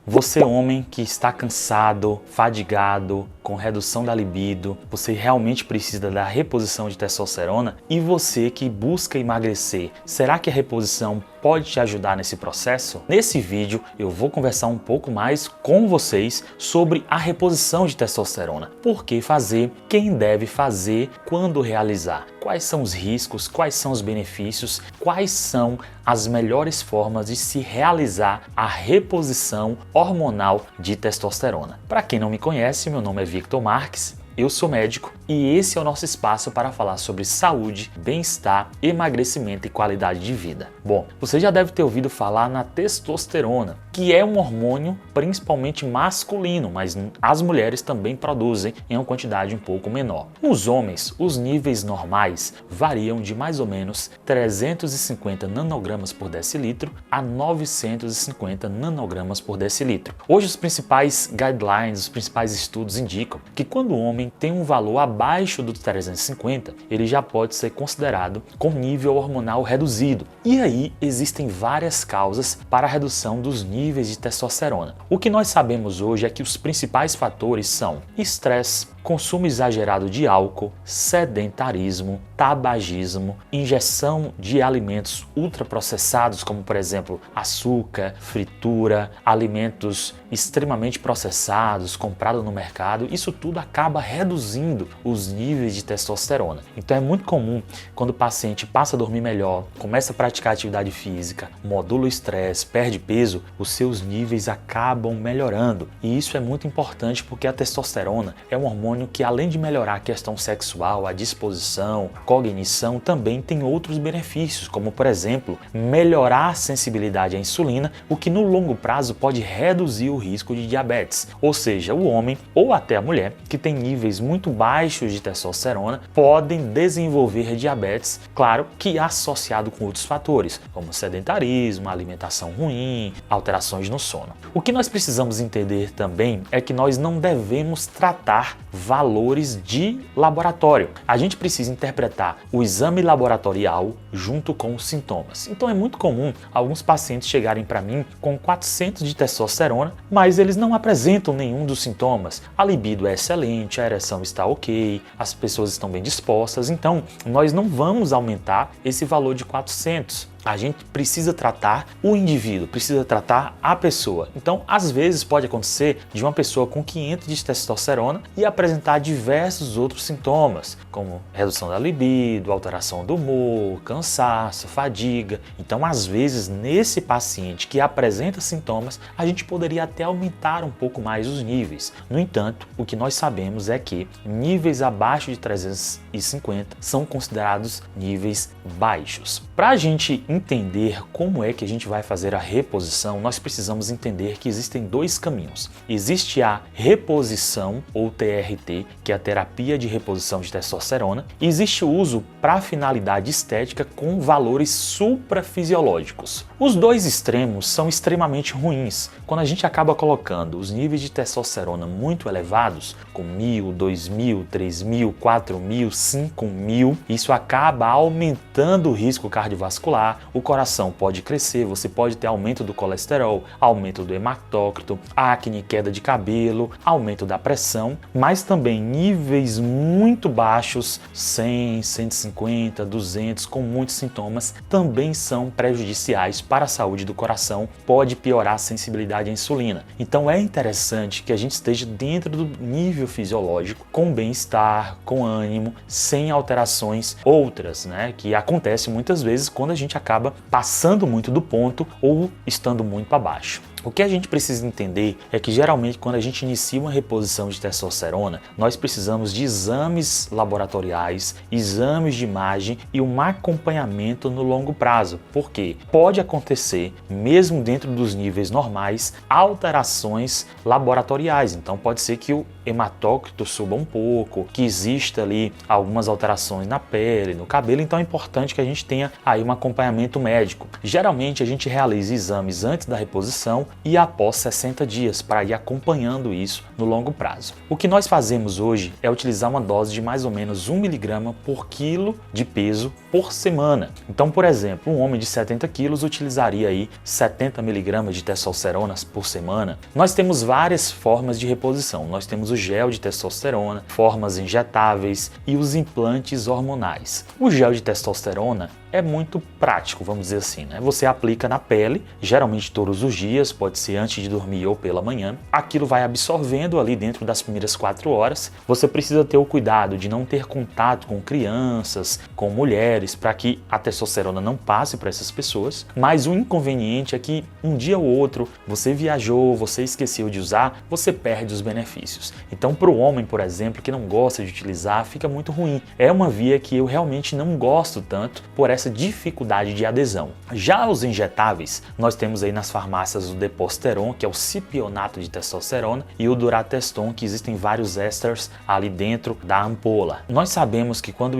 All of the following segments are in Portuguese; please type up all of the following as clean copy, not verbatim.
Você, homem que está cansado, fadigado, com redução da libido, você realmente precisa da reposição de testosterona? E você que busca emagrecer, será que a reposição pode te ajudar nesse processo? Nesse vídeo eu vou conversar um pouco mais com vocês sobre a reposição de testosterona. Por que fazer, quem deve fazer, quando realizar, quais são os riscos, quais são os benefícios, quais são as melhores formas de se realizar a reposição hormonal de testosterona. Para quem não me conhece, meu nome é Victor Marques. Eu sou médico e esse é o nosso espaço para falar sobre saúde, bem-estar, emagrecimento e qualidade de vida. Bom, você já deve ter ouvido falar na testosterona, que é um hormônio principalmente masculino, mas as mulheres também produzem em uma quantidade um pouco menor. Nos homens, os níveis normais variam de mais ou menos 350 nanogramas por decilitro a 950 nanogramas por decilitro. Hoje os principais guidelines, os principais estudos indicam que quando o homem tem um valor abaixo dos 350, ele já pode ser considerado com nível hormonal reduzido. E aí existem várias causas para a redução dos níveis de testosterona. O que nós sabemos hoje é que os principais fatores são estresse, consumo exagerado de álcool, sedentarismo, tabagismo, injeção de alimentos ultraprocessados, como por exemplo açúcar, fritura, alimentos extremamente processados, comprados no mercado. Isso tudo acaba reduzindo os níveis de testosterona. Então é muito comum quando o paciente passa a dormir melhor, começa a praticar atividade física, modula o estresse, perde peso, os seus níveis acabam melhorando. E isso é muito importante porque a testosterona é um hormônio que, além de melhorar a questão sexual, a disposição, cognição, também tem outros benefícios, como por exemplo, melhorar a sensibilidade à insulina, o que no longo prazo pode reduzir o risco de diabetes. Ou seja, o homem ou até a mulher que tem níveis muito baixos de testosterona podem desenvolver diabetes, claro que associado com outros fatores, como sedentarismo, alimentação ruim, alterações no sono. O que nós precisamos entender também é que nós não devemos tratar valores de laboratório. A gente precisa interpretar o exame laboratorial junto com os sintomas. Então é muito comum alguns pacientes chegarem para mim com 400 de testosterona, mas eles não apresentam nenhum dos sintomas. A libido é excelente, a ereção está ok, as pessoas estão bem dispostas, então nós não vamos aumentar esse valor de 400. A gente precisa tratar o indivíduo, precisa tratar a pessoa. Então, às vezes pode acontecer de uma pessoa com 500 de testosterona e apresentar diversos outros sintomas, como redução da libido, alteração do humor, cansaço, fadiga. Então, às vezes, nesse paciente que apresenta sintomas, a gente poderia até aumentar um pouco mais os níveis. No entanto, o que nós sabemos é que níveis abaixo de 350 são considerados níveis baixos. Para a gente entender como é que a gente vai fazer a reposição, nós precisamos entender que existem dois caminhos. Existe a reposição, ou TRT, que é a terapia de reposição de testosterona, e existe o uso para finalidade estética com valores suprafisiológicos. Os dois extremos são extremamente ruins. Quando a gente acaba colocando os níveis de testosterona muito elevados, com 1.000, 2.000, 3.000, 4.000, 5.000, isso acaba aumentando o risco cardiovascular, o coração pode crescer, você pode ter aumento do colesterol, aumento do hematócrito, acne, queda de cabelo, aumento da pressão, mas também níveis muito baixos, 100, 150, 200, com muitos sintomas, também são prejudiciais para a saúde do coração, pode piorar a sensibilidade à insulina. Então é interessante que a gente esteja dentro do nível fisiológico, com bem-estar, com ânimo, sem alterações outras, que acontecem muitas vezes quando a gente acaba passando muito do ponto ou estando muito abaixo. O que a gente precisa entender é que geralmente quando a gente inicia uma reposição de testosterona, nós precisamos de exames laboratoriais, exames de imagem e um acompanhamento no longo prazo. Porque pode acontecer, mesmo dentro dos níveis normais, alterações laboratoriais. Então pode ser que o hematócrito suba um pouco, que exista ali algumas alterações na pele, no cabelo. Então é importante que a gente tenha aí um acompanhamento médico. Geralmente a gente realiza exames antes da reposição e após 60 dias, para ir acompanhando isso no longo prazo. O que nós fazemos hoje é utilizar uma dose de mais ou menos 1 mg por quilo de peso por semana. Então, por exemplo, um homem de 70 quilos utilizaria aí 70 mg de testosterona por semana. Nós temos várias formas de reposição. Nós temos o gel de testosterona, formas injetáveis e os implantes hormonais. O gel de testosterona é muito prático, vamos dizer assim, né? Você aplica na pele, geralmente todos os dias, pode ser antes de dormir ou pela manhã. Aquilo vai absorvendo ali dentro das primeiras 4 horas. Você precisa ter o cuidado de não ter contato com crianças, com mulheres, para que a testosterona não passe para essas pessoas. Mas o inconveniente é que um dia ou outro você viajou, você esqueceu de usar, você perde os benefícios. Então, para o homem, por exemplo, que não gosta de utilizar, fica muito ruim. É uma via que eu realmente não gosto tanto por essa dificuldade de adesão. Já os injetáveis, nós temos aí nas farmácias o Deposteron, que é o cipionato de testosterona, e o Durateston, que existem vários ésteres ali dentro da ampola. Nós sabemos que quando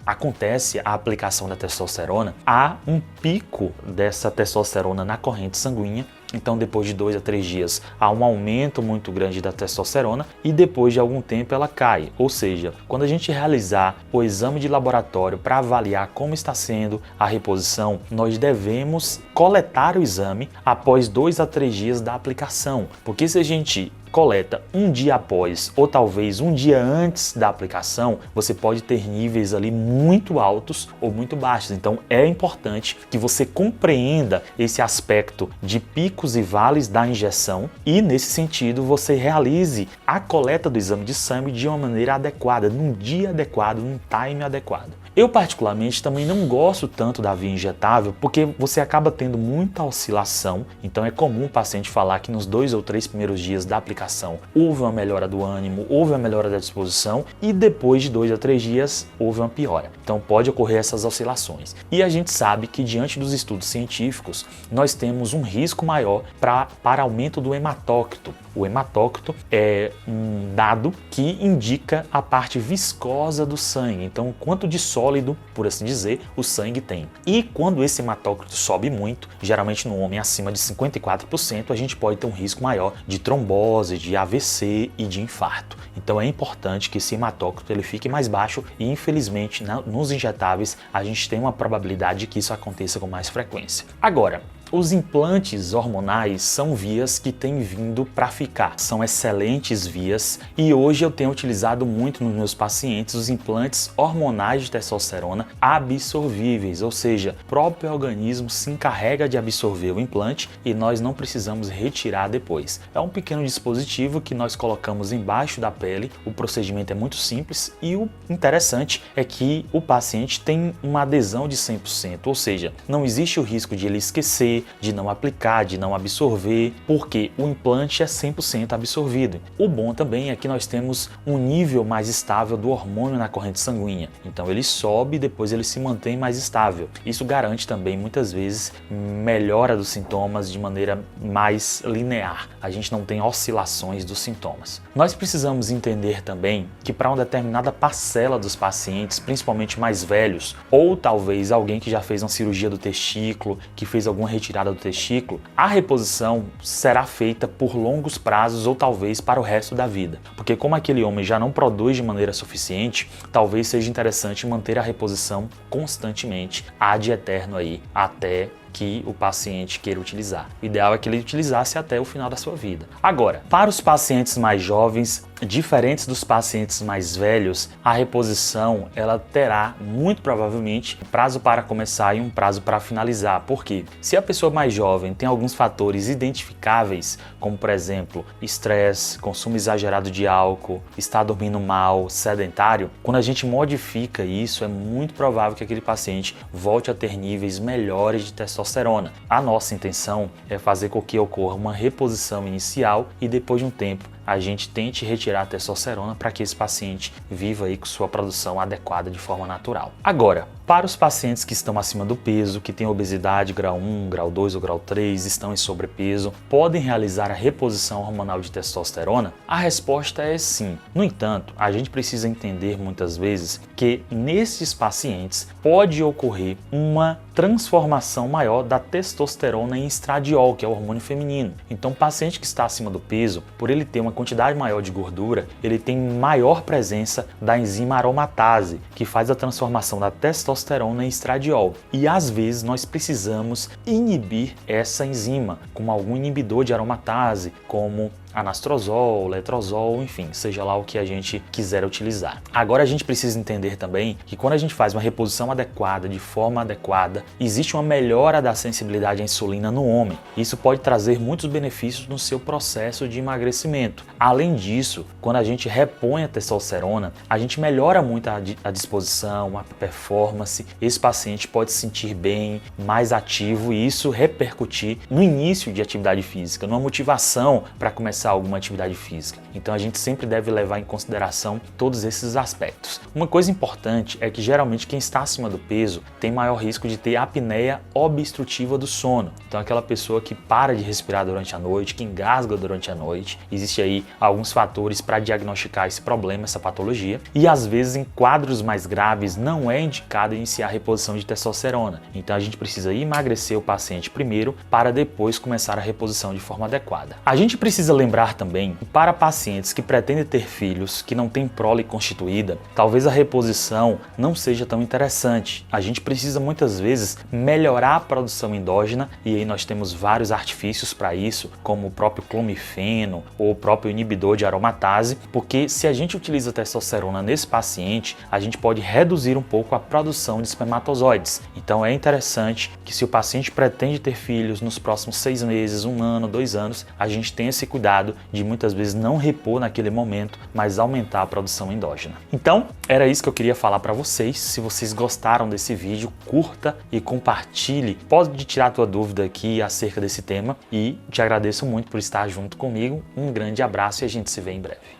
acontece a aplicação da testosterona, há um pico dessa testosterona na corrente sanguínea. Então, depois de 2 a 3 dias, há um aumento muito grande da testosterona e depois de algum tempo ela cai. Ou seja, quando a gente realizar o exame de laboratório para avaliar como está sendo a reposição, nós devemos coletar o exame após 2 a 3 dias da aplicação. Porque se a gente coleta um dia após ou talvez um dia antes da aplicação, você pode ter níveis ali muito altos ou muito baixos. Então é importante que você compreenda esse aspecto de picos e vales da injeção e, nesse sentido, você realize a coleta do exame de sangue de uma maneira adequada, num dia adequado, num time adequado. Eu particularmente também não gosto tanto da via injetável porque você acaba tendo muita oscilação, então é comum o paciente falar que nos 2 ou 3 primeiros dias da aplicação houve uma melhora do ânimo, houve uma melhora da disposição e depois de 2 a 3 dias houve uma piora. Então pode ocorrer essas oscilações. E a gente sabe que diante dos estudos científicos nós temos um risco maior para aumento do hematócrito. O hematócrito é um dado que indica a parte viscosa do sangue, então quanto de sólido, por assim dizer, o sangue tem. E quando esse hematócrito sobe muito, geralmente no homem acima de 54%, a gente pode ter um risco maior de trombose, de AVC e de infarto. Então é importante que esse hematócrito ele fique mais baixo e, infelizmente, nos injetáveis a gente tem uma probabilidade de que isso aconteça com mais frequência. Agora, os implantes hormonais são vias que têm vindo para ficar, são excelentes vias e hoje eu tenho utilizado muito nos meus pacientes os implantes hormonais de testosterona absorvíveis, ou seja, o próprio organismo se encarrega de absorver o implante e nós não precisamos retirar depois. É um pequeno dispositivo que nós colocamos embaixo da pele, o procedimento é muito simples e o interessante é que o paciente tem uma adesão de 100%, ou seja, não existe o risco de ele esquecer, de não aplicar, de não absorver, porque o implante é 100% absorvido. O bom também é que nós temos um nível mais estável do hormônio na corrente sanguínea, então ele sobe e depois ele se mantém mais estável. Isso garante também muitas vezes melhora dos sintomas de maneira mais linear, a gente não tem oscilações dos sintomas. Nós precisamos entender também que para uma determinada parcela dos pacientes, principalmente mais velhos, ou talvez alguém que já fez uma cirurgia do testículo, que fez alguma retirada do testículo, a reposição será feita por longos prazos ou talvez para o resto da vida. Porque como aquele homem já não produz de maneira suficiente, talvez seja interessante manter a reposição constantemente, ad eterno aí, até que o paciente queira utilizar. O ideal é que ele utilizasse até o final da sua vida. Agora, para os pacientes mais jovens, diferentes dos pacientes mais velhos, a reposição ela terá muito provavelmente um prazo para começar e um prazo para finalizar. Por quê? Se a pessoa mais jovem tem alguns fatores identificáveis, como por exemplo, estresse, consumo exagerado de álcool, está dormindo mal, sedentário, quando a gente modifica isso, é muito provável que aquele paciente volte a ter níveis melhores de testosterona. A nossa intenção é fazer com que ocorra uma reposição inicial e depois de um tempo a gente tente retirar a testosterona para que esse paciente viva aí com sua produção adequada de forma natural. Agora, para os pacientes que estão acima do peso, que têm obesidade grau 1, grau 2 ou grau 3, estão em sobrepeso, podem realizar a reposição hormonal de testosterona? A resposta é sim. No entanto, a gente precisa entender muitas vezes que nesses pacientes pode ocorrer uma transformação maior da testosterona em estradiol, que é o hormônio feminino. Então, o paciente que está acima do peso, por ele ter uma quantidade maior de gordura, ele tem maior presença da enzima aromatase, que faz a transformação da testosterona em estradiol. E às vezes nós precisamos inibir essa enzima com algum inibidor de aromatase, como anastrozol, letrozol, enfim, seja lá o que a gente quiser utilizar. Agora a gente precisa entender também que quando a gente faz uma reposição adequada, de forma adequada, existe uma melhora da sensibilidade à insulina no homem. Isso pode trazer muitos benefícios no seu processo de emagrecimento. Além disso, quando a gente repõe a testosterona, a gente melhora muito a disposição, a performance. Esse paciente pode se sentir bem, mais ativo e isso repercutir no início de atividade física, numa motivação para começar alguma atividade física. Então a gente sempre deve levar em consideração todos esses aspectos. Uma coisa importante é que geralmente quem está acima do peso tem maior risco de ter apneia obstrutiva do sono. Então aquela pessoa que para de respirar durante a noite, que engasga durante a noite. Existe aí alguns fatores para diagnosticar esse problema, essa patologia. E às vezes em quadros mais graves não é indicado iniciar a reposição de testosterona. Então a gente precisa emagrecer o paciente primeiro para depois começar a reposição de forma adequada. A gente precisa lembrar também que para pacientes que pretendem ter filhos, que não têm prole constituída, talvez a reposição não seja tão interessante. A gente precisa muitas vezes melhorar a produção endógena e aí nós temos vários artifícios para isso, como o próprio clomifeno ou o próprio inibidor de aromatase, porque se a gente utiliza testosterona nesse paciente, a gente pode reduzir um pouco a produção de espermatozoides. Então é interessante que se o paciente pretende ter filhos nos próximos 6 meses, 1 ano, 2 anos, a gente tenha esse cuidado de muitas vezes não repor naquele momento, mas aumentar a produção endógena. Então, era isso que eu queria falar para vocês. Se vocês gostaram desse vídeo, curta e compartilhe. Pode tirar a tua dúvida aqui acerca desse tema e te agradeço muito por estar junto comigo. Um grande abraço e a gente se vê em breve.